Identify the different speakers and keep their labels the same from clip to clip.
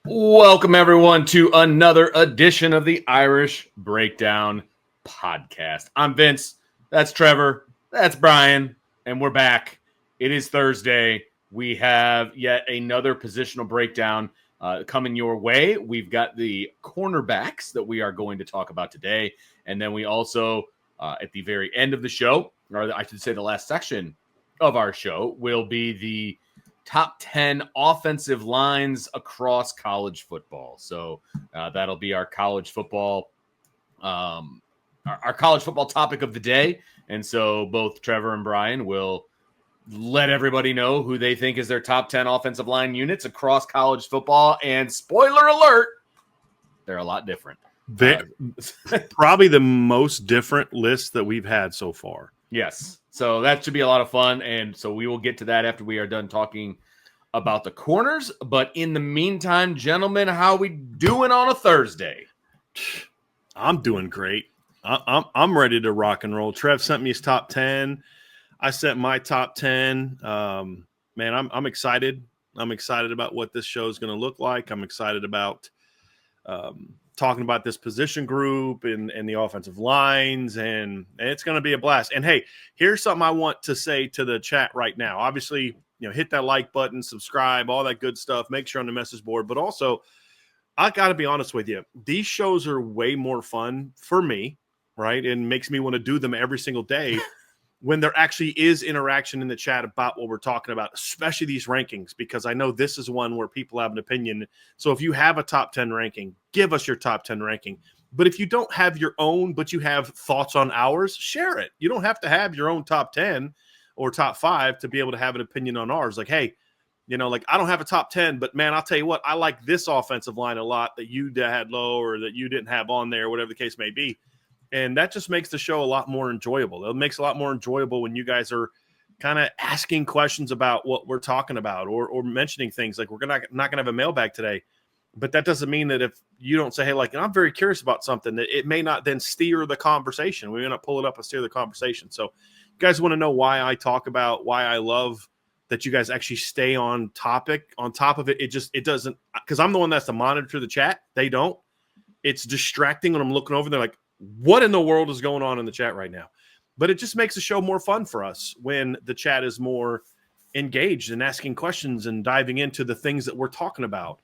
Speaker 1: Welcome, everyone, to another edition of the Irish Breakdown Podcast. I'm Vince. That's Trevor. That's Bryan. And we're back. It is Thursday. We have yet another positional breakdown coming your way. We've got the cornerbacks that we are going to talk about today. And then we also, at the very end of the show, or I should say the last section of our show, will be the top 10 offensive lines across college football. So that'll be our college football, our college football topic of the day. And so both Trevor and Bryan will let everybody know who they think is their top 10 offensive line units across college football. And spoiler alert, they're a lot different.
Speaker 2: Probably the most different list that we've had so far.
Speaker 1: Yes. So that should be a lot of fun. And so we will get to that after we are done talking about the corners. But in the meantime, gentlemen, how we doing on a Thursday?
Speaker 2: I'm doing great. I'm ready to rock and roll. Trev sent me his top 10. I sent my top 10. Man, I'm excited. I'm excited about what this show is going to look like. I'm excited about talking about this position group and the offensive lines, and it's going to be a blast. And hey, here's something I want to say to the chat right now. Obviously, hit that like button, subscribe, all that good stuff. Make sure on the message board. But also, I got to be honest with you. These shows are way more fun for me, right? And makes me want to do them every single day when there actually is interaction in the chat about what we're talking about, especially these rankings, because I know this is one where people have an opinion. So if you have a top 10 ranking, give us your top 10 ranking. But if you don't have your own, but you have thoughts on ours, share it. You don't have to have your own top 10 or top 5 to be able to have an opinion on ours. Like, hey, I don't have a top 10, but man, I'll tell you what, I like this offensive line a lot that you had low or that you didn't have on there, whatever the case may be. And that just makes the show a lot more enjoyable. It makes it a lot more enjoyable when you guys are kind of asking questions about what we're talking about or mentioning things. Like, we're not going to have a mailbag today, but that doesn't mean that if you don't say, hey, I'm very curious about something, that it may not then steer the conversation. We may not pull it up and steer the conversation. So you guys want to know why I talk about why I love that you guys actually stay on topic, on top of it. It doesn't, because I'm the one that's to monitor the chat. They don't. It's distracting when I'm looking over. They're like, what in the world is going on in the chat right now? But it just makes the show more fun for us when the chat is more engaged and asking questions and diving into the things that we're talking about.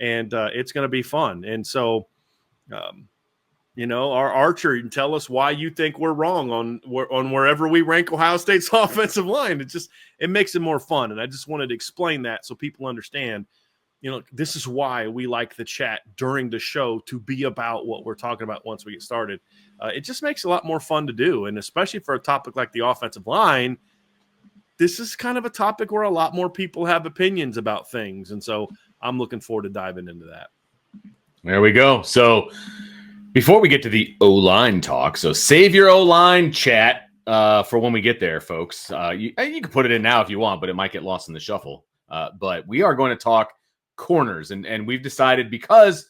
Speaker 2: And it's going to be fun. And so, our Archer, you can tell us why you think we're wrong on wherever we rank Ohio State's offensive line. It makes it more fun. And I just wanted to explain that so people understand, this is why we like the chat during the show to be about what we're talking about once we get started. It just makes it a lot more fun to do. And especially for a topic like the offensive line, this is kind of a topic where a lot more people have opinions about things. And so I'm looking forward to diving into that.
Speaker 1: There we go. So before we get to the O-line talk, so save your O-line chat for when we get there, folks. You can put it in now if you want, but it might get lost in the shuffle. But we are going to talk corners, and we've decided, because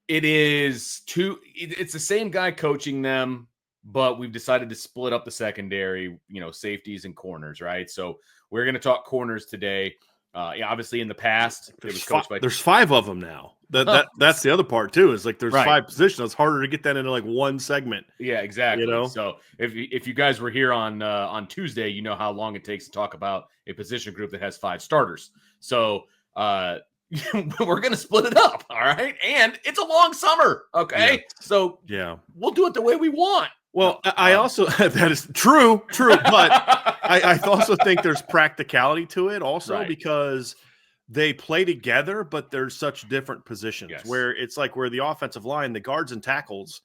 Speaker 1: it's the same guy coaching them, but we've decided to split up the secondary, safeties and corners, right? So we're going to talk corners today. Obviously in the past it was coached by,
Speaker 2: there's 5 of them now. That's the other part too, is like there's
Speaker 1: right.
Speaker 2: 5 positions. It's harder to get that into like one segment.
Speaker 1: Yeah, exactly. So if you guys were here on Tuesday, you know how long it takes to talk about a position group that has 5 starters. So we're going to split it up. All right. And it's a long summer. Okay. Yeah. So we'll do it the way we want.
Speaker 2: Well, I also, that is true, but I also think there's practicality to it also, right, because they play together, but there's such different positions. Yes. Where it's like where the offensive line, the guards and tackles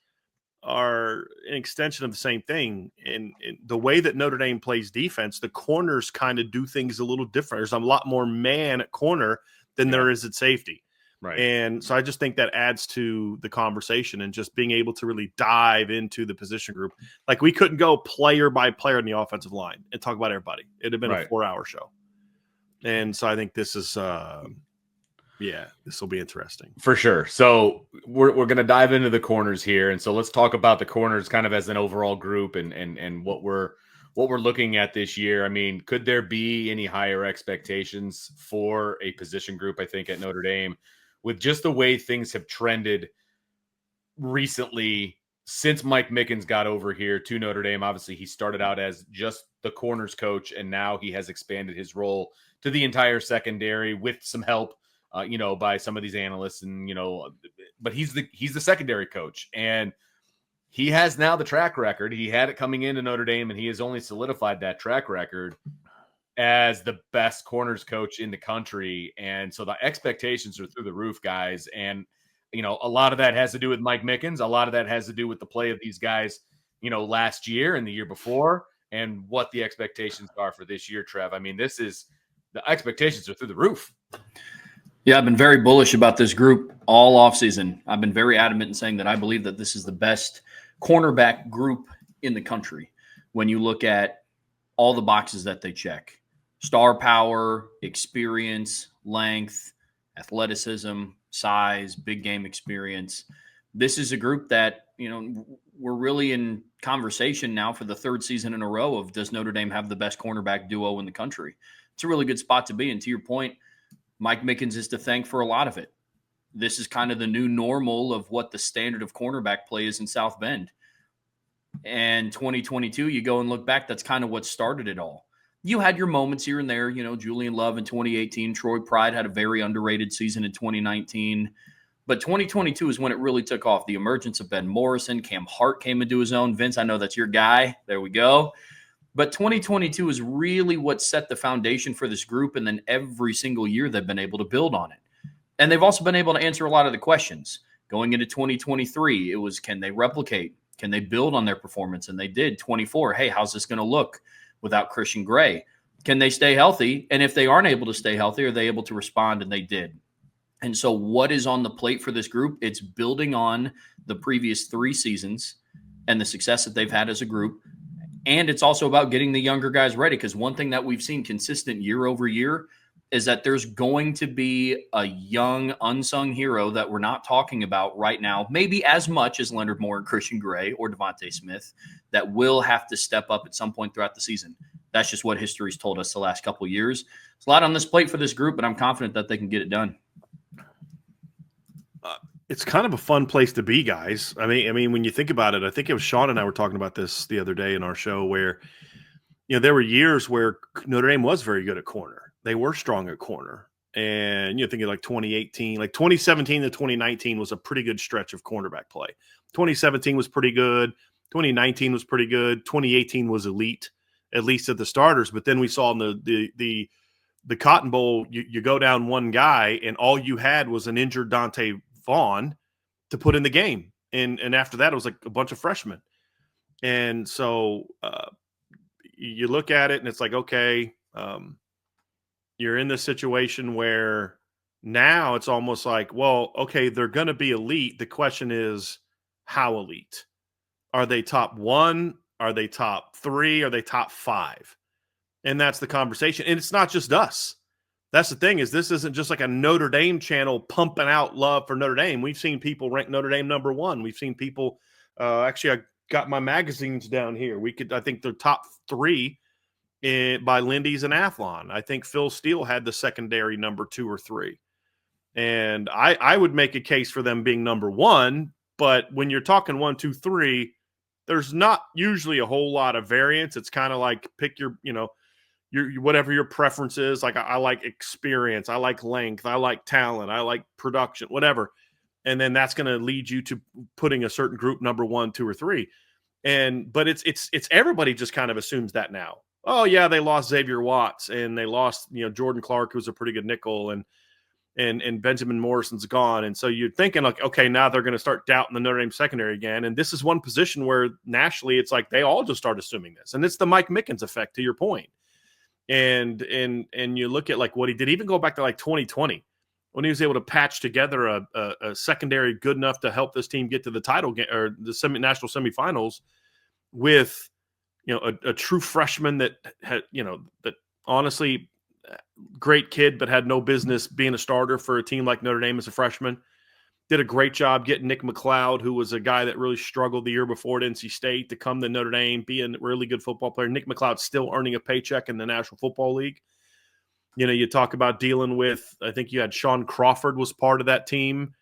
Speaker 2: are an extension of the same thing. And the way that Notre Dame plays defense, the corners kind of do things a little different. There's a lot more man at corner than there is at safety. Right. And so I just think that adds to the conversation and just being able to really dive into the position group. Like, we couldn't go player by player in the offensive line and talk about everybody. It'd have been a 4-hour show. And so I think this is this will be interesting.
Speaker 1: For sure. So we're going to dive into the corners here. And so let's talk about the corners kind of as an overall group and what we're looking at this year. I mean, could there be any higher expectations for a position group, I think, at Notre Dame? with just the way things have trended recently since Mike Mickens got over here to Notre Dame. Obviously, he started out as just the corners coach, and now he has expanded his role to the entire secondary with some help, by some of these analysts, and but he's the secondary coach, and he has now the track record. He had it coming into Notre Dame, and he has only solidified that track record as the best corners coach in the country. And so the expectations are through the roof, guys. And a lot of that has to do with Mike Mickens. A lot of that has to do with the play of these guys, last year and the year before, and what the expectations are for this year, Trev. I mean, the expectations are through the roof.
Speaker 3: Yeah, I've been very bullish about this group all offseason. I've been very adamant in saying that I believe that this is the best cornerback group in the country when you look at all the boxes that they check. Star power, experience, length, athleticism, size, big game experience. This is a group that, we're really in conversation now for the third season in a row of, does Notre Dame have the best cornerback duo in the country? It's a really good spot to be. And to your point, Mike Mickens is to thank for a lot of it. This is kind of the new normal of what the standard of cornerback play is in South Bend. And 2022, you go and look back, that's kind of what started it all. You had your moments here and there, Julian Love in 2018, Troy Pride had a very underrated season in 2019. But 2022 is when it really took off. The emergence of Ben Morrison, Cam Hart came into his own. Vince, I know that's your guy. There we go. But 2022 is really what set the foundation for this group. And then every single year they've been able to build on it. And they've also been able to answer a lot of the questions. Going into 2023, it was, can they replicate? Can they build on their performance? And they did. 24, hey, how's this going to look without Christian Gray? Can they stay healthy? And if they aren't able to stay healthy, are they able to respond? And they did. And so what is on the plate for this group? It's building on the previous 3 seasons and the success that they've had as a group. And it's also about getting the younger guys ready, because one thing that we've seen consistent year over year is that there's going to be a young unsung hero that we're not talking about right now, maybe as much as Leonard Moore and Christian Gray or Devontae Smith, that will have to step up at some point throughout the season. That's just what history's told us the last couple of years. It's a lot on this plate for this group, but I'm confident that they can get it done.
Speaker 2: It's kind of a fun place to be, guys. I mean, when you think about it, I think it was Sean and I were talking about this the other day in our show where, there were years where Notre Dame was very good at corner. They were strong at corner. And thinking like 2018, like 2017 to 2019 was a pretty good stretch of cornerback play. 2017 was pretty good. 2019 was pretty good. 2018 was elite, at least at the starters. But then we saw in the Cotton Bowl, you go down one guy and all you had was an injured Dante Vaughn to put in the game. And after that, it was like a bunch of freshmen. And so you look at it and it's like, okay, you're in this situation where now it's almost like, well, okay, they're going to be elite. The question is, how elite? Are they top 1? Are they top 3? Are they top 5? And that's the conversation. And it's not just us. That's the thing, is this isn't just like a Notre Dame channel pumping out love for Notre Dame. We've seen people rank Notre Dame number 1. We've seen people actually, I got my magazines down here. I think they're top 3 by Lindy's and Athlon. I think Phil Steele had the secondary number 2 or 3. And I would make a case for them being number 1. But when you're talking 1, 2, 3, there's not usually a whole lot of variance. It's kind of like pick your whatever your preference is. Like I like experience, I like length, I like talent, I like production, whatever. And then that's going to lead you to putting a certain group number 1, 2, or 3. But it's everybody just kind of assumes that now. Oh yeah, they lost Xavier Watts and they lost Jordan Clark, who's a pretty good nickel, and Benjamin Morrison's gone. And so you're thinking like, okay, now they're going to start doubting the Notre Dame secondary again. And this is one position where nationally it's like they all just start assuming this. And it's the Mike Mickens effect, to your point. And you look at like what he did, even go back to like 2020 when he was able to patch together a secondary good enough to help this team get to the title game or the national semifinals with a true freshman that had that honestly great kid but had no business being a starter for a team like Notre Dame as a freshman. Did a great job getting Nick McLeod, who was a guy that really struggled the year before at NC State, to come to Notre Dame, be a really good football player. Nick McLeod's still earning a paycheck in the National Football League. You talk about dealing with, I think you had Sean Crawford was part of that team,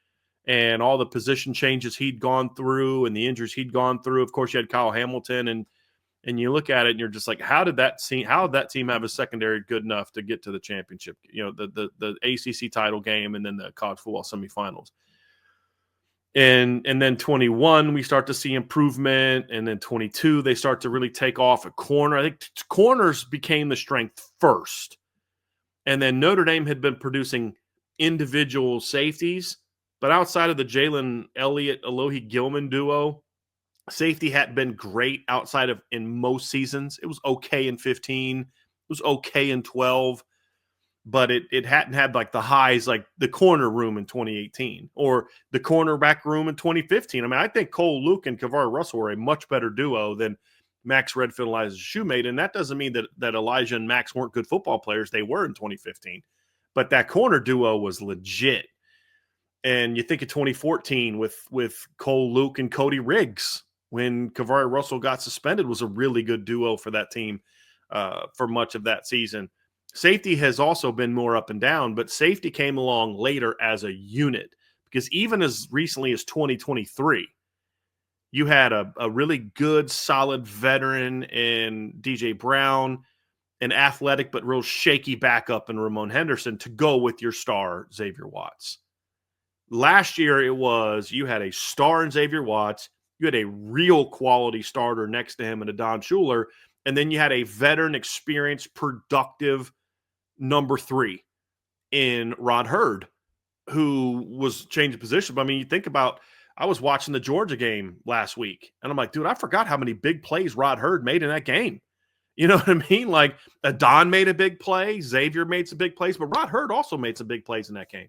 Speaker 2: and all the position changes he'd gone through and the injuries he'd gone through. Of course, you had Kyle Hamilton, and you look at it and you're just like, how did that team have a secondary good enough to get to the championship? The ACC title game and then the college football semifinals. And then 21, we start to see improvement. And then 22, they start to really take off at corner. I think corners became the strength first. And then Notre Dame had been producing individual safeties. But outside of the Jalen Elliott, Alohi Gilman duo, safety hadn't been great outside of in most seasons. It was okay in 15. It was okay in 12. But it hadn't had like the highs like the corner room in 2018 or the cornerback room in 2015. I mean, I think Cole Luke and Kavari Russell were a much better duo than Max Redfield and Elijah Shoemate. And that doesn't mean that Elijah and Max weren't good football players. They were in 2015. But that corner duo was legit. And you think of 2014 with Cole Luke and Cody Riggs when Kavari Russell got suspended was a really good duo for that team for much of that season. Safety has also been more up and down, but safety came along later as a unit because even as recently as 2023, you had a really good, solid veteran in DJ Brown, an athletic but real shaky backup in Ramon Henderson to go with your star, Xavier Watts. Last year, it was you had a star in Xavier Watts, you had a real quality starter next to him in Adon Schuler, and then you had a veteran, experienced, productive number 3 in Rod Hurd, who was changing position. But I mean, you think about, I was watching the Georgia game last week, and I'm like, dude, I forgot how many big plays Rod Hurd made in that game. You know what I mean? Like, Adon made a big play, Xavier made some big plays, but Rod Hurd also made some big plays in that game.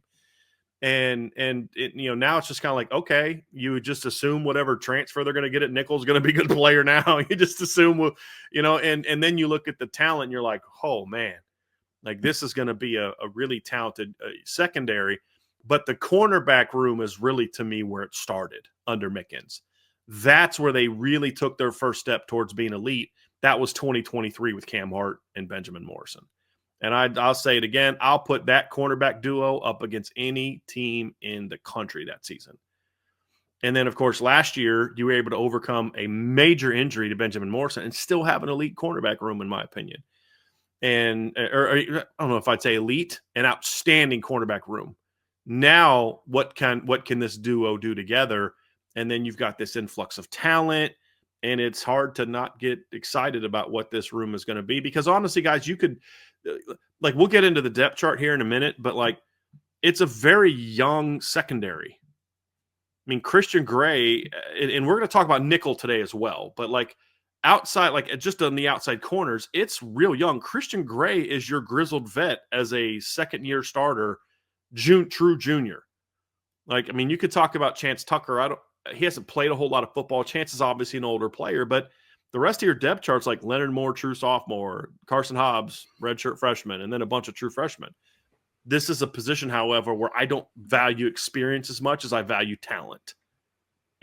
Speaker 2: And now it's just kind of like, okay, you would just assume whatever transfer they're going to get at nickel's going to be a good player now. You just assume, and then you look at the talent and you're like, oh man, like this is going to be a really talented secondary. But the cornerback room is really, to me, where it started under Mickens. That's where they really took their first step towards being elite. That was 2023 with Cam Hart and Benjamin Morrison. And I'll say it again, I'll put that cornerback duo up against any team in the country that season. And then, of course, last year, you were able to overcome a major injury to Benjamin Morrison and still have an elite cornerback room, in my opinion. And or I don't know if I'd say elite, an outstanding cornerback room. Now, what can this duo do together? And then you've got this influx of talent, and it's hard to not get excited about what this room is going to be. Because honestly, guys, you could – like we'll get into the depth chart here in a minute, but like it's a very young secondary. I mean, Christian Gray, and we're going to talk about nickel today as well, but like outside, like just on the outside corners, it's real young. Christian Gray is your grizzled vet as a second-year starter, true junior. Like, I mean, you could talk about Chance Tucker. He hasn't played a whole lot of football. Chance is obviously an older player, but the rest of your depth charts, like Leonard Moore, true sophomore, Carson Hobbs, redshirt freshman, and then a bunch of true freshmen. This is a position, however, where I don't value experience as much as I value talent.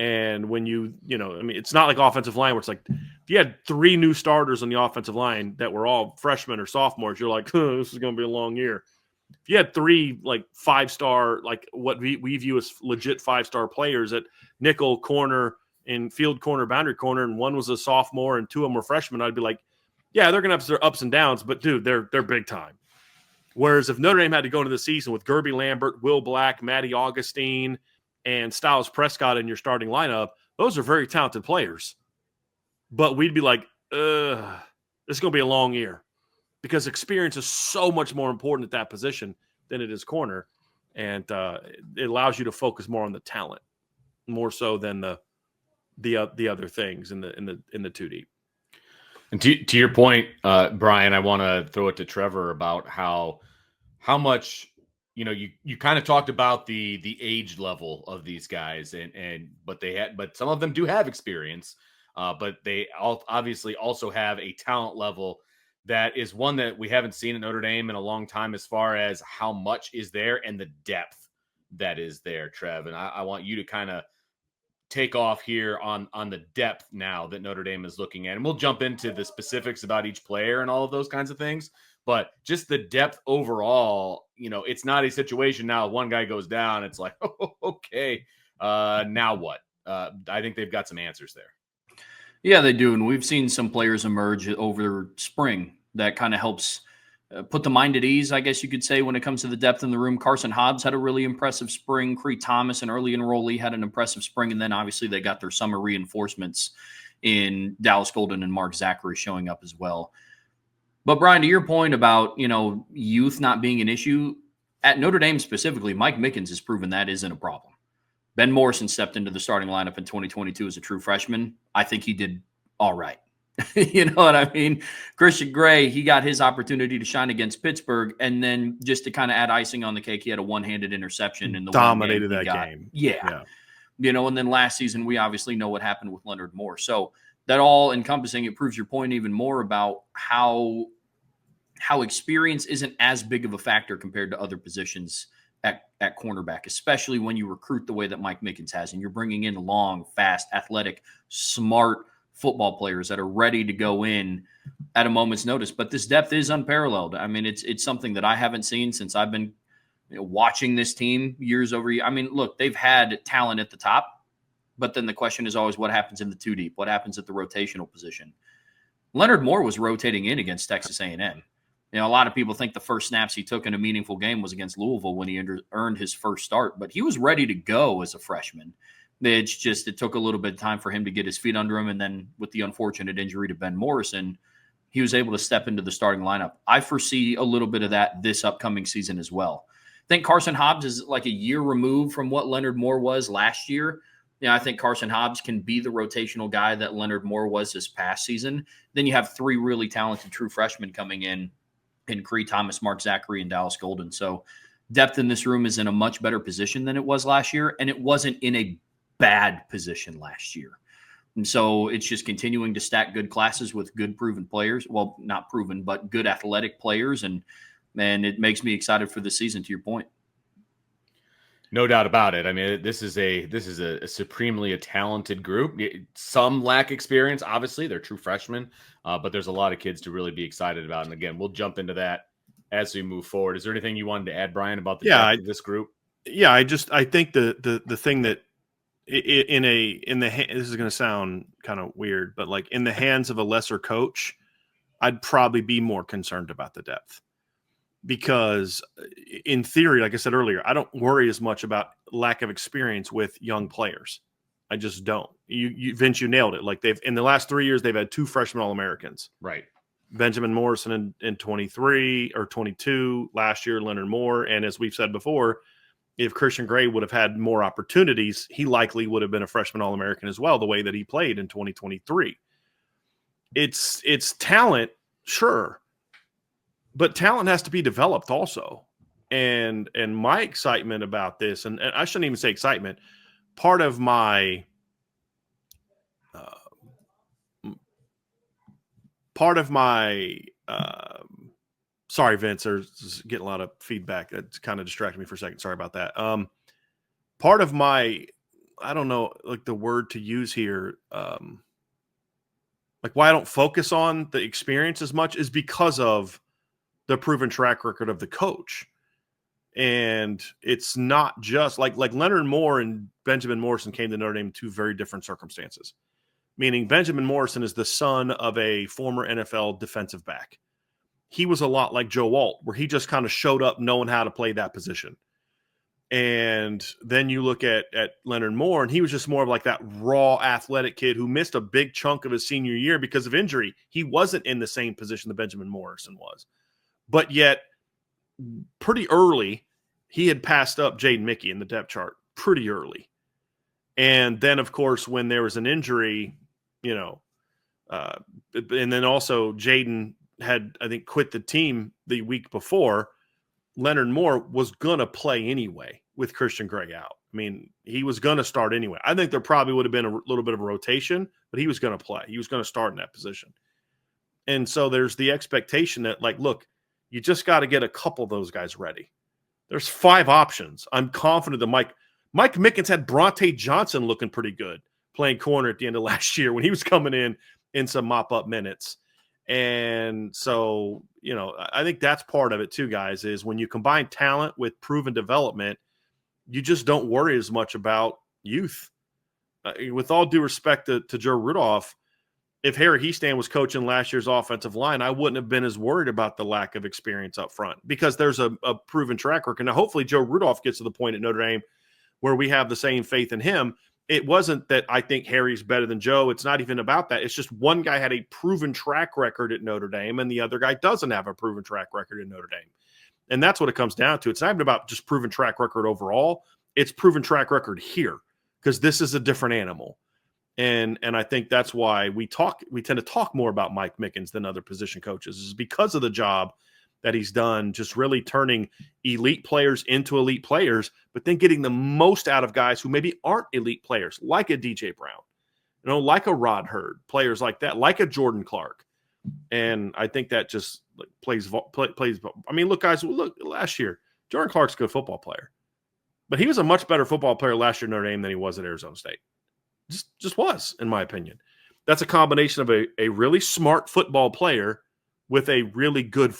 Speaker 2: And when I mean, it's not like offensive line where it's like, if you had 3 new starters on the offensive line that were all freshmen or sophomores, you're like, oh, this is going to be a long year. If you had 3 like 5-star, like what we view as legit 5-star players at nickel, corner, in field corner, boundary corner, and one was a sophomore and 2 of them were freshmen, I'd be like, yeah, they're going to have their ups and downs, but dude, they're big time. Whereas if Notre Dame had to go into the season with Gerby Lambert, Will Black, Matty Augustine, and Styles Prescott in your starting lineup, those are very talented players. But we'd be like, this is going to be a long year because experience is so much more important at that position than it is corner. And it allows you to focus more on the talent, more so than the other things in the 2 deep.
Speaker 1: And to your point, Bryan, I want to throw it to Trevor about how much you kind of talked about the age level of these guys, but some of them do have experience, but they obviously also have a talent level that is one that we haven't seen at Notre Dame in a long time, as far as how much is there and the depth that is there, Trev. And I want you to kind of take off here on the depth now that Notre Dame is looking at. And we'll jump into the specifics about each player and all of those kinds of things. but just the depth overall, it's not a situation now. One guy goes down. It's like, oh, okay, now what? I think they've got some answers there.
Speaker 3: Yeah, they do. And we've seen some players emerge over spring that kind of helps put the mind at ease, I guess you could say, when it comes to the depth in the room. Carson Hobbs had a really impressive spring. Cree Thomas, an early enrollee, had an impressive spring. And then obviously they got their summer reinforcements in Dallas Golden and Mark Zachary showing up as well. But Bryan, to your point about, youth not being an issue, at Notre Dame specifically, Mike Mickens has proven that isn't a problem. Ben Morrison stepped into the starting lineup in 2022 as a true freshman. I think he did all right. You know what I mean? Christian Gray, he got his opportunity to shine against Pittsburgh. And then just to kind of add icing on the cake, he had a one-handed interception in the
Speaker 2: dominated that game.
Speaker 3: Yeah. And then last season, we obviously know what happened with Leonard Moore. So that all encompassing, it proves your point even more about how experience isn't as big of a factor compared to other positions at cornerback, especially when you recruit the way that Mike Mickens has, and you're bringing in long, fast, athletic, smart football players that are ready to go in at a moment's notice. But this depth is unparalleled. I mean, it's something that I haven't seen since I've been watching this team years over years. I mean, look, they've had talent at the top, but then the question is always what happens in the two deep, what happens at the rotational position. Leonard Moore was rotating in against Texas A&M. A lot of people think the first snaps he took in a meaningful game was against Louisville when he earned his first start, but he was ready to go as a freshman. It's just it took a little bit of time for him to get his feet under him, and then with the unfortunate injury to Ben Morrison, he was able to step into the starting lineup. I foresee a little bit of that this upcoming season as well. I think Carson Hobbs is like a year removed from what Leonard Moore was last year. I think Carson Hobbs can be the rotational guy that Leonard Moore was this past season. Then you have three really talented true freshmen coming in Cree Thomas, Mark Zachary, and Dallas Golden. So depth in this room is in a much better position than it was last year, and it wasn't in a bad position last year. And so it's just continuing to stack good classes with good proven players. Well, not proven, but good athletic players, and it makes me excited for the season, to your point.
Speaker 1: No doubt about it. I mean, this is a supremely talented group. Some lack experience, obviously. They're true freshmen, but there's a lot of kids to really be excited about. And again, we'll jump into that as we move forward. Is there anything you wanted to add, Bryan, about the depth of this group?
Speaker 2: Yeah, I think the thing that this is going to sound kind of weird, but like in the hands of a lesser coach, I'd probably be more concerned about the depth. Because in theory, like I said earlier, I don't worry as much about lack of experience with young players. I just don't. Vince, you nailed it. Like in the last 3 years, they've had two freshman All-Americans.
Speaker 1: Right.
Speaker 2: Benjamin Morrison in 23 or 22 last year, Leonard Moore. And as we've said before, if Christian Gray would have had more opportunities, he likely would have been a freshman All-American as well, the way that he played in 2023. It's talent, sure. But talent has to be developed also. And my excitement about this, and I shouldn't even say excitement, part of my sorry, Vince, there's getting a lot of feedback. That's kind of distracted me for a second. Sorry about that. Part of my, I don't know, like the word to use here, like why I don't focus on the experience as much is because of the proven track record of the coach. And it's not just like Leonard Moore and Benjamin Morrison came to Notre Dame in two very different circumstances. Meaning Benjamin Morrison is the son of a former NFL defensive back. He was a lot like Joe Alt, where he just kind of showed up knowing how to play that position. And then you look at Leonard Moore, and he was just more of like that raw athletic kid who missed a big chunk of his senior year because of injury. He wasn't in the same position that Benjamin Morrison was. But yet, pretty early, he had passed up Jaden Mickey in the depth chart pretty early. And then, of course, when there was an injury, and then also Jaden had, I think, quit the team the week before, Leonard Moore was going to play anyway with Christian Gray out. I mean, he was going to start anyway. I think there probably would have been a little bit of a rotation, but he was going to play. He was going to start in that position. And so there's the expectation that, like, look, you just got to get a couple of those guys ready. There's 5 options. I'm confident that Mike Mickens had Bronte Johnson looking pretty good playing corner at the end of last year when he was coming in some mop-up minutes. And so, I think that's part of it too, guys, is when you combine talent with proven development, you just don't worry as much about youth. With all due respect to Joe Rudolph, if Harry Hiestand was coaching last year's offensive line, I wouldn't have been as worried about the lack of experience up front because there's a proven track record. Now, hopefully Joe Rudolph gets to the point at Notre Dame where we have the same faith in him. It wasn't that I think Harry's better than Joe. It's not even about that. It's just one guy had a proven track record at Notre Dame and the other guy doesn't have a proven track record at Notre Dame. And that's what it comes down to. It's not even about just proven track record overall. It's proven track record here because this is a different animal. And I think that's why we tend to talk more about Mike Mickens than other position coaches, is because of the job that he's done, just really turning elite players into elite players, but then getting the most out of guys who maybe aren't elite players, like a DJ Brown, like a Rod Hurd, players like that, like a Jordan Clark. And I think that just plays. I mean, look, guys, last year, Jordan Clark's a good football player, but he was a much better football player last year at Notre Dame than he was at Arizona State. Just was, in my opinion. That's a combination of a really smart football player with a really good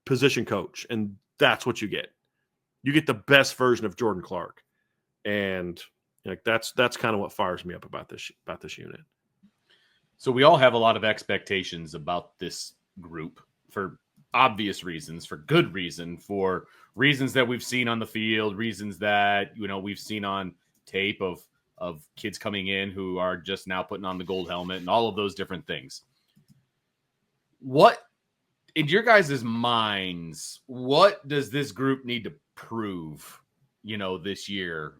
Speaker 2: position coach, and that's what you get. You get the best version of Jordan Clark, and that's kind of what fires me up about this unit.
Speaker 1: So we all have a lot of expectations about this group for obvious reasons, for good reason, for reasons that we've seen on the field, reasons that we've seen on tape of kids coming in who are just now putting on the gold helmet and all of those different things. What, in your guys' minds, what does this group need to prove, this year?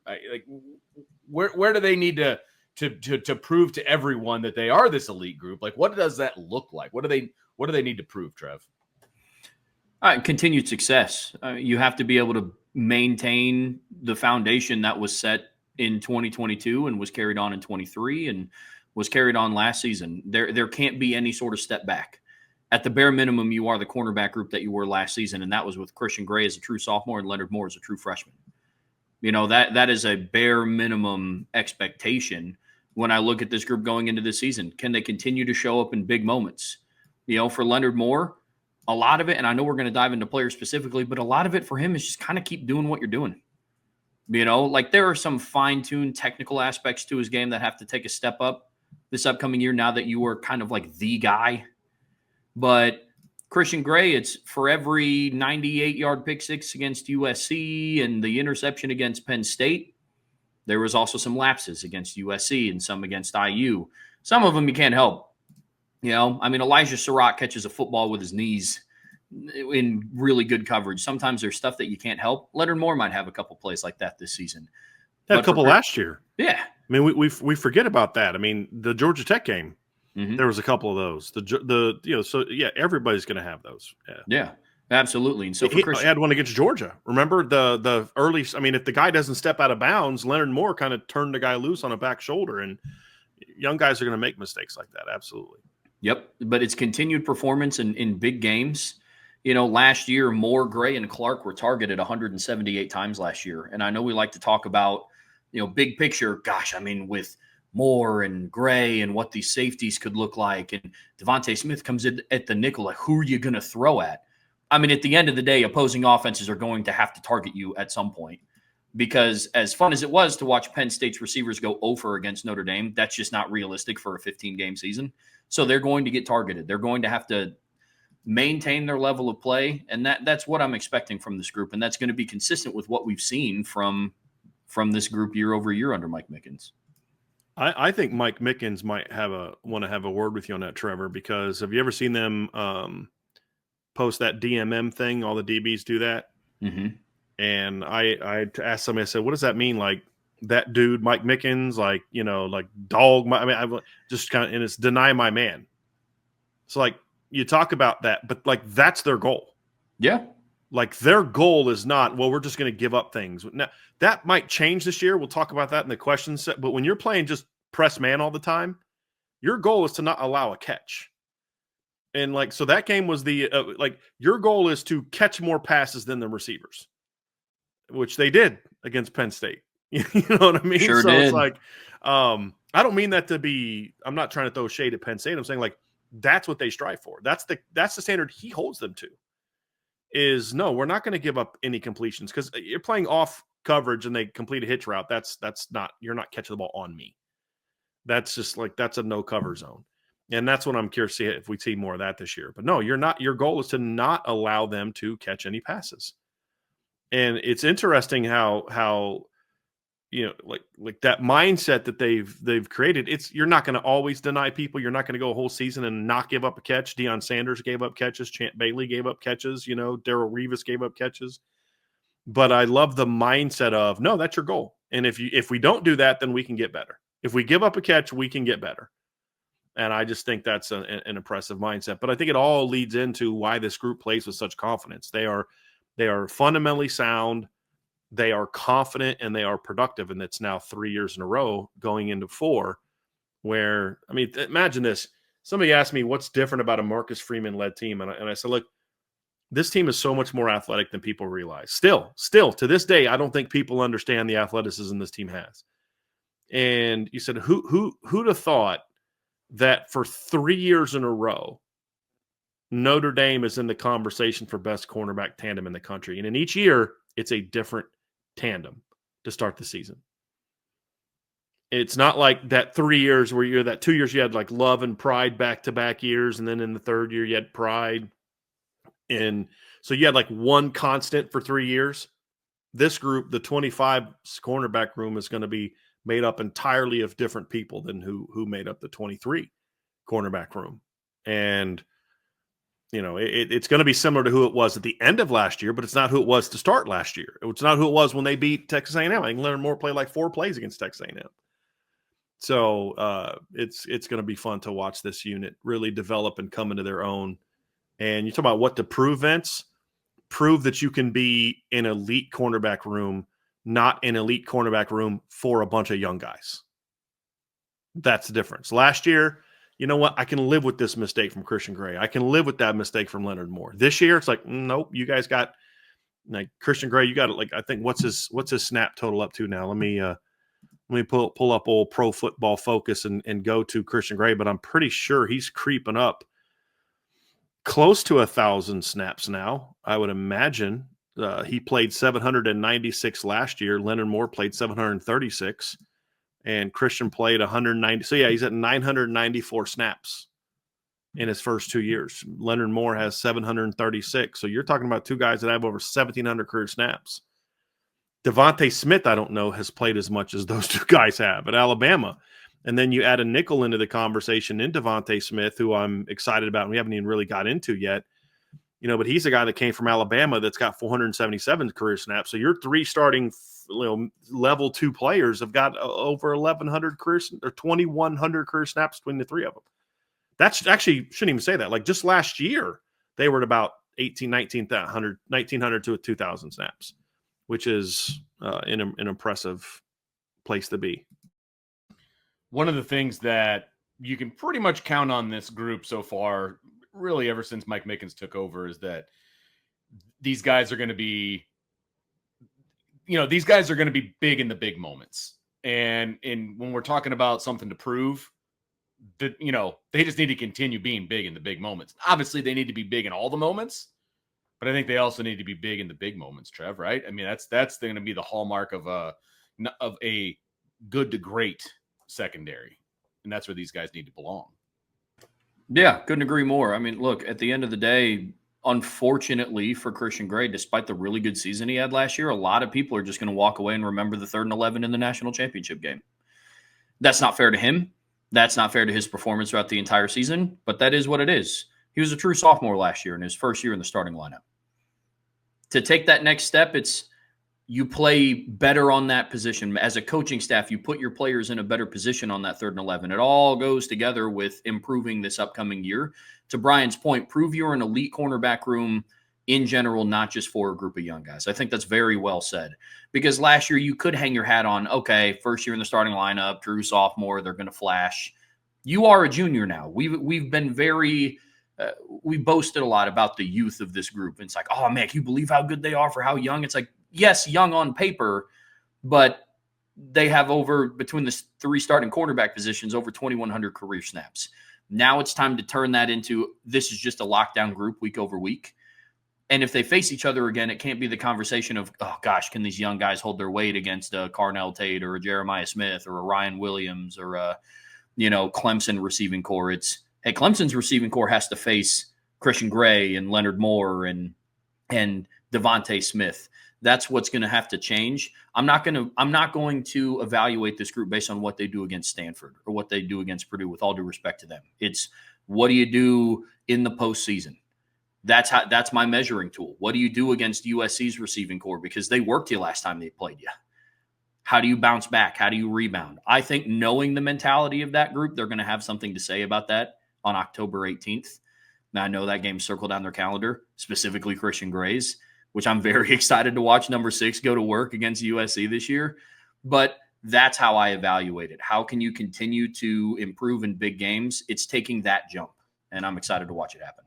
Speaker 1: Where do they need to prove to everyone that they are this elite group? Like, what does that look like? What do they need to prove, Trev?
Speaker 3: Continued success. You have to be able to maintain the foundation that was set in 2022 and was carried on in 23 and was carried on last season. There can't be any sort of step back. At the bare minimum, you are the cornerback group that you were last season, and that was with Christian Gray as a true sophomore and Leonard Moore as a true freshman. That is a bare minimum expectation when I look at this group going into this season. Can they continue to show up in big moments? For Leonard Moore, a lot of it, and I know we're going to dive into players specifically, but a lot of it for him is just kind of keep doing what you're doing. There are some fine-tuned technical aspects to his game that have to take a step up this upcoming year now that you are kind of like the guy. But Christian Gray, it's for every 98-yard pick six against USC and the interception against Penn State, there was also some lapses against USC and some against IU. Some of them you can't help. Elijah Surratt catches a football with his knees in really good coverage. Sometimes there's stuff that you can't help. Leonard Moore might have a couple plays like that this season.
Speaker 2: Had a couple last year.
Speaker 3: Yeah.
Speaker 2: I mean, we forget about that. I mean, the Georgia Tech game, there was a couple of those. Everybody's going to have those.
Speaker 3: Yeah, absolutely. And so
Speaker 2: he had one against Georgia. Remember the early? I mean, if the guy doesn't step out of bounds, Leonard Moore kind of turned the guy loose on a back shoulder, and young guys are going to make mistakes like that. Absolutely.
Speaker 3: Yep, but it's continued performance in big games. Last year, Moore, Gray, and Clark were targeted 178 times last year. And I know we like to talk about, big picture. Gosh, I mean, with Moore and Gray and what these safeties could look like. And Devontae Smith comes in at the nickel. Like, who are you going to throw at? I mean, at the end of the day, opposing offenses are going to have to target you at some point. Because as fun as it was to watch Penn State's receivers go over against Notre Dame, that's just not realistic for a 15-game season. So they're going to get targeted. They're going to have to maintain their level of play, and that's what I'm expecting from this group, and that's going to be consistent with what we've seen from this group year over year under Mike Mickens.
Speaker 2: I think Mike Mickens might want to have a word with you on that, Trevor, because have you ever seen them post that DMM thing? All the DBs do that.
Speaker 3: Mm-hmm.
Speaker 2: And I asked somebody, I said, what does that mean? Like that dude, Mike Mickens, like dog. I just kind of, and it's deny my man. So you talk about that, but that's their goal.
Speaker 3: Yeah.
Speaker 2: Their goal is not, well, we're just going to give up things. Now, that might change this year. We'll talk about that in the question set. But when you're playing just press man all the time, your goal is to not allow a catch. And so that game was your goal is to catch more passes than the receivers, which they did against Penn State. You know what I mean?
Speaker 3: Sure
Speaker 2: so
Speaker 3: did.
Speaker 2: It's I don't mean that to be, I'm not trying to throw shade at Penn State. I'm saying That's what they strive for. That's the standard he holds them to. Is no, we're not going to give up any completions because you're playing off coverage and they complete a hitch route. That's not, you're not catching the ball on me. That's just like, that's a no cover zone. And that's what I'm curious to see if we see more of that this year. But no, you're not. Your goal is to not allow them to catch any passes. And it's interesting how like that mindset that they've created. It's, you're not going to always deny people. You're not going to go a whole season and not give up a catch. Deion Sanders gave up catches. Champ Bailey gave up catches. Darrelle Revis gave up catches. But I love the mindset of, no, that's your goal. And if we don't do that, then we can get better. If we give up a catch, we can get better. And I just think that's an impressive mindset. But I think it all leads into why this group plays with such confidence. They are fundamentally sound. They are confident and they are productive. And it's now 3 years in a row going into 4 where, I mean, imagine this. Somebody asked me what's different about a Marcus Freeman-led team. And I said, look, this team is so much more athletic than people realize. Still, to this day, I don't think people understand the athleticism this team has. And you said, who'd have thought that for 3 years in a row, Notre Dame is in the conversation for best cornerback tandem in the country. And in each year, it's a different tandem to start the season. It's not like that 3 years where you're that 2 years you had like Love and Pride back-to-back years. And then in the third year, you had Pride. And so you had like one constant for 3 years. This group, the 25 cornerback room, is going to be made up entirely of different people than who made up the 23 cornerback room. And, it's going to be similar to who it was at the end of last year, but it's not who it was to start last year. It's not who it was when they beat Texas A&M. I think Leonard Moore played like 4 plays against Texas A&M. So it's going to be fun to watch this unit really develop and come into their own. And you talk about what to prove, Vince. Prove that you can be an elite cornerback room, not an elite cornerback room for a bunch of young guys. That's the difference. Last year, you know what? I can live with this mistake from Christian Gray. I can live with that mistake from Leonard Moore. This year, it's like, nope, you guys got like Christian Gray. You got like, I think what's his snap total up to now? Let me pull up old Pro Football Focus and go to Christian Gray, but I'm pretty sure he's creeping up close to 1,000 snaps now. I would imagine he played 796 last year. Leonard Moore played 736. And Christian played 190. So, yeah, he's at 994 snaps in his first 2 years. Leonard Moore has 736. So you're talking about two guys that have over 1,700 career snaps. Devontae Smith, I don't know, has played as much as those two guys have at Alabama. And then you add a nickel into the conversation in Devontae Smith, who I'm excited about and we haven't even really got into yet. But he's a guy that came from Alabama that's got 477 career snaps. So your 3 starting level 2 players have got over 1,100 career or 2,100 career snaps between the 3 of them. That's actually, shouldn't even say that. Like just last year, they were at about 1,900 to 2,000 snaps, which is an impressive place to be.
Speaker 1: One of the things that you can pretty much count on this group so far, really ever since Mike Mickens took over, is that these guys are going to be big in the big moments. And when we're talking about something to prove, that they just need to continue being big in the big moments. Obviously, they need to be big in all the moments, but I think they also need to be big in the big moments, Trev, right? I mean, that's going to be the hallmark of a good to great secondary. And that's where these guys need to belong.
Speaker 3: Yeah, couldn't agree more. I mean, look, at the end of the day, unfortunately for Christian Gray, despite the really good season he had last year, a lot of people are just going to walk away and remember the 3rd and 11 in the national championship game. That's not fair to him. That's not fair to his performance throughout the entire season, but that is what it is. He was a true sophomore last year in his first year in the starting lineup. To take that next step, it's you play better on that position. As a coaching staff, you put your players in a better position on that 3rd and 11. It all goes together with improving this upcoming year. To Brian's point, prove you're an elite cornerback room in general, not just for a group of young guys. I think that's very well said. Because last year you could hang your hat on, okay, first year in the starting lineup, true sophomore, they're going to flash. You are a junior now. We've been very we boasted a lot about the youth of this group. It's like, oh, man, can you believe how good they are for how young? It's like, yes, young on paper, but they have between the 3 starting cornerback positions, over 2,100 career snaps. Now it's time to turn that into, this is just a lockdown group week over week. And if they face each other again, it can't be the conversation of, oh gosh, can these young guys hold their weight against a Carnell Tate or a Jeremiah Smith or a Ryan Williams or a, Clemson receiving core. It's, hey, Clemson's receiving core has to face Christian Gray and Leonard Moore and Devontae Smith. That's what's going to have to change. I'm not going to evaluate this group based on what they do against Stanford or what they do against Purdue, with all due respect to them. It's, what do you do in the postseason? That's my measuring tool. What do you do against USC's receiving core? Because they worked you last time they played you. How do you bounce back? How do you rebound? I think knowing the mentality of that group, they're going to have something to say about that on October 18th. Now, I know that game's circled down their calendar, specifically Christian Gray's, which I'm very excited to watch number 6 go to work against USC this year. But that's how I evaluate it. How can you continue to improve in big games? It's taking that jump, and I'm excited to watch it happen.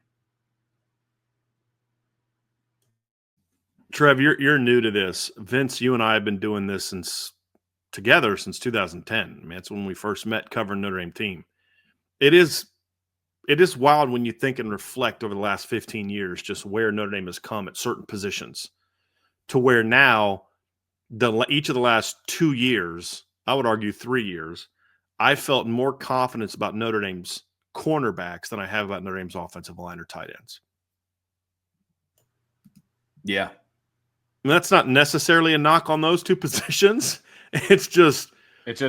Speaker 2: Trev, you're new to this. Vince, you and I have been doing this together since 2010. I mean, that's when we first met covering Notre Dame team. It is wild when you think and reflect over the last 15 years just where Notre Dame has come at certain positions, to where now each of the last 2 years, I would argue 3 years, I felt more confidence about Notre Dame's cornerbacks than I have about Notre Dame's offensive line or tight ends.
Speaker 3: Yeah.
Speaker 2: And that's not necessarily a knock on those two positions. It's just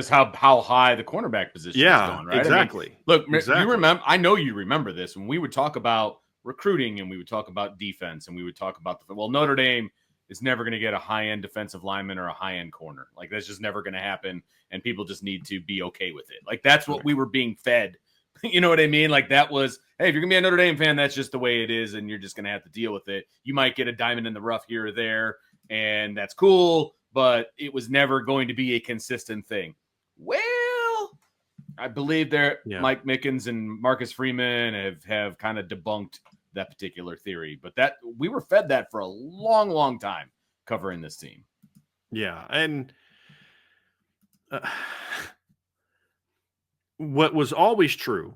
Speaker 1: how high the cornerback position is going, right?
Speaker 2: Exactly.
Speaker 1: I mean, look,
Speaker 2: exactly.
Speaker 1: You remember? I know you remember this when we would talk about recruiting and we would talk about defense and we would talk about Notre Dame is never going to get a high-end defensive lineman or a high-end corner. Like, that's just never going to happen, and people just need to be okay with it. Like, that's what we were being fed. You know what I mean? Like, that was, hey, if you're going to be a Notre Dame fan, that's just the way it is, and you're just going to have to deal with it. You might get a diamond in the rough here or there, and that's cool, but it was never going to be a consistent thing. Well, I believe Mike Mickens and Marcus Freeman have kind of debunked that particular theory, but that we were fed that for a long, long time covering this team.
Speaker 2: Yeah, and what was always true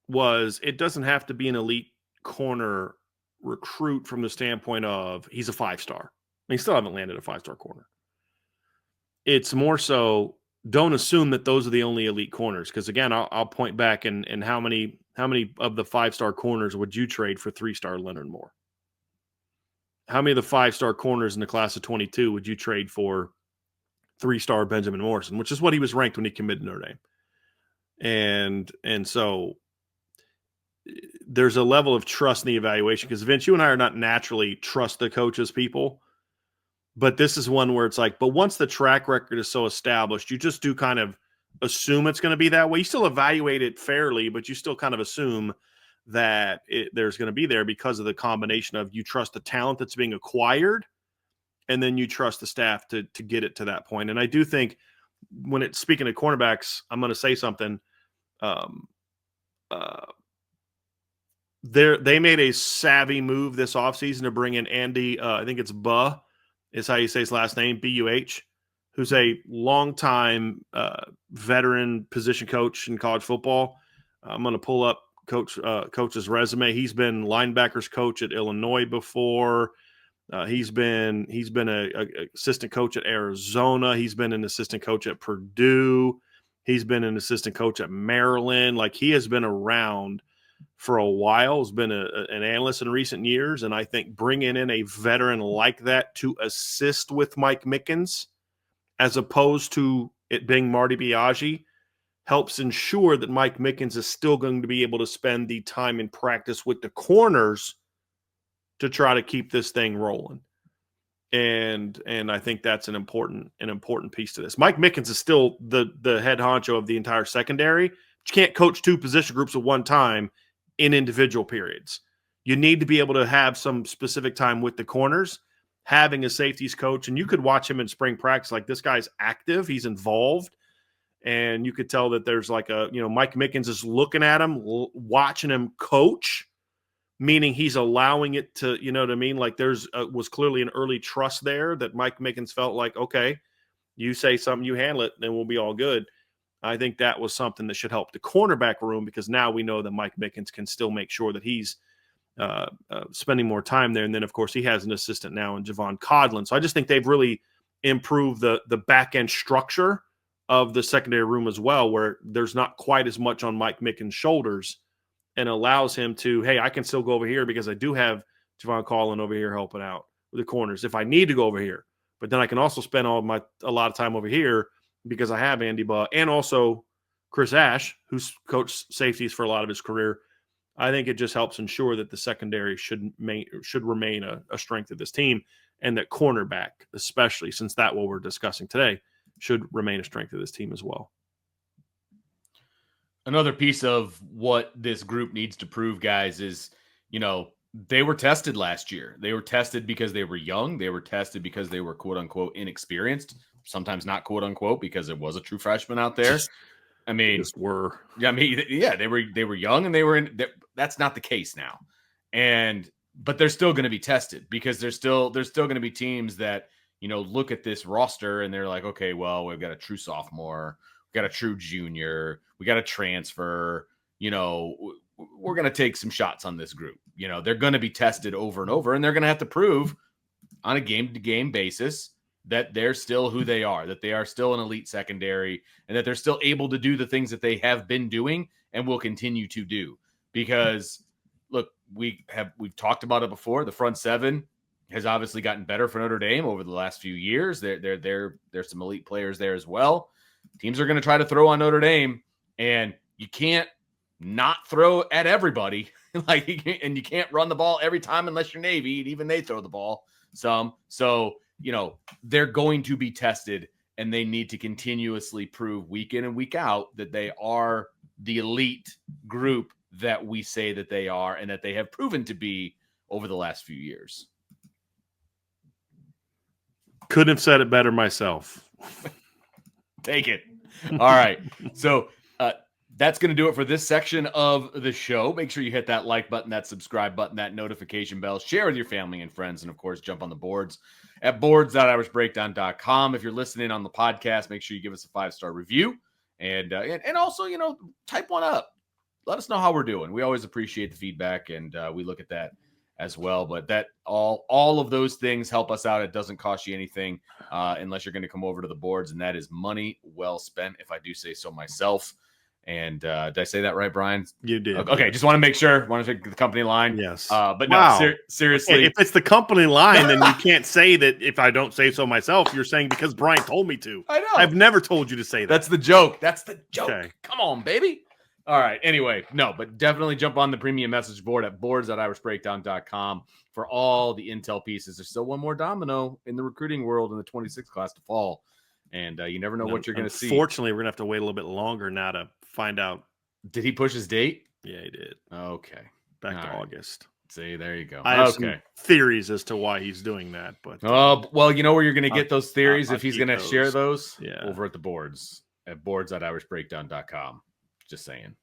Speaker 2: was it doesn't have to be an elite corner recruit from the standpoint of he's a 5-star. I mean, still haven't landed a 5-star corner. It's more so, don't assume that those are the only elite corners. Because again, I'll point back and how many of the 5-star corners would you trade for 3-star Leonard Moore? How many of the 5-star corners in the class of 22 would you trade for 3-star Benjamin Morrison, which is what he was ranked when he committed to Notre Dame? And so there's a level of trust in the evaluation, because Vince, you and I are not naturally trust the coaches people. But this is one where it's like, but once the track record is so established, you just do kind of assume it's going to be that way. You still evaluate it fairly, but you still kind of assume that there's going to be there because of the combination of you trust the talent that's being acquired, and then you trust the staff to get it to that point. And I do think when it's speaking of cornerbacks, I'm going to say something. They made a savvy move this offseason to bring in Andy. I think it's Buh. Is how you say his last name, Buh, who's a longtime veteran position coach in college football. I'm going to pull up coach's resume. He's been linebackers coach at Illinois before. He's been a assistant coach at Arizona. He's been an assistant coach at Purdue. He's been an assistant coach at Maryland. Like, he has been around for a while, has been an analyst in recent years, and I think bringing in a veteran like that to assist with Mike Mickens, as opposed to it being Marty Biaggi, helps ensure that Mike Mickens is still going to be able to spend the time in practice with the corners to try to keep this thing rolling. And I think that's an important piece to this. Mike Mickens is still the head honcho of the entire secondary. But you can't coach 2 position groups at one time in individual periods. You need to be able to have some specific time with the corners, having a safeties coach, and you could watch him in spring practice. Like, this guy's active, he's involved, and you could tell that there's like Mike Mickens is looking at him, watching him coach, meaning he's allowing it to, you know what I mean? Like, there's was clearly an early trust there that Mike Mickens felt like, okay, you say something, you handle it, then we'll be all good. I think that was something that should help the cornerback room, because now we know that Mike Mickens can still make sure that he's spending more time there. And then, of course, he has an assistant now in Javon Codlin. So I just think they've really improved the back end structure of the secondary room as well, where there's not quite as much on Mike Mickens' shoulders, and allows him to, hey, I can still go over here because I do have Javon Codlin over here helping out with the corners if I need to go over here. But then I can also spend a lot of time over here because I have Andy Baugh and also Chris Ash, who's coached safeties for a lot of his career. I think it just helps ensure that the secondary should remain a strength of this team, and that cornerback, especially since that's what we're discussing today, should remain a strength of this team as well.
Speaker 1: Another piece of what this group needs to prove, guys, is, they were tested last year. They were tested because they were young. They were tested because they were quote unquote inexperienced, sometimes not quote unquote, because it was a true freshman out there. I mean,
Speaker 2: Just were.
Speaker 1: Yeah, they were young, and they were in. That's not the case now, but they're still going to be tested, because there's still going to be teams that look at this roster and they're like, okay, well, we've got a true sophomore, we got a true junior, we got a transfer. We're going to take some shots on this group. They're going to be tested over and over, and they're going to have to prove on a game-to-game basis that they're still who they are, that they are still an elite secondary, and that they're still able to do the things that they have been doing and will continue to do. Because, look, we've talked about it before. The front seven has obviously gotten better for Notre Dame over the last few years. There's some elite players there as well. Teams are going to try to throw on Notre Dame, and you can't not throw at everybody. And you can't run the ball every time unless you're Navy, and even they throw the ball some. So, they're going to be tested, and they need to continuously prove week in and week out that they are the elite group that we say that they are, and that they have proven to be over the last few years.
Speaker 2: Couldn't have said it better myself.
Speaker 1: Take it. All right. So that's going to do it for this section of the show. Make sure you hit that like button, that subscribe button, that notification bell, share with your family and friends, and of course, jump on the boards at boards.irishbreakdown.com. If you're listening on the podcast, make sure you give us a 5-star review, and also, type one up. Let us know how we're doing. We always appreciate the feedback, and we look at that as well. But that all of those things help us out. It doesn't cost you anything unless you're going to come over to the boards, and that is money well spent, if I do say so myself. And did I say that right, Brian?
Speaker 2: You did.
Speaker 1: Okay, just want to make sure. Want to take the company line?
Speaker 2: Yes.
Speaker 1: But
Speaker 2: wow.
Speaker 1: No, seriously.
Speaker 2: If it's the company line, then you can't say that if I don't say so myself. You're saying because Brian told me to.
Speaker 1: I know.
Speaker 2: I've never told you to say that.
Speaker 1: That's the joke.
Speaker 2: Okay.
Speaker 1: Come on, baby. All right. Anyway, no, but definitely jump on the premium message board at boards.irishbreakdown.com for all the intel pieces. There's still one more domino in the recruiting world in the 26th class to fall. And you never know what you're going to see.
Speaker 2: Fortunately, we're going to have to wait a little bit longer now to find out.
Speaker 1: Did he push his date?
Speaker 2: Yeah, he did.
Speaker 1: Okay.
Speaker 2: Back to August.
Speaker 1: See, there you go.
Speaker 2: I have some theories as to why he's doing that. But
Speaker 1: well, you know where you're going to get those theories if he's going to share those?
Speaker 2: Yeah.
Speaker 1: Over at the boards at boards.irishbreakdown.com. Just saying.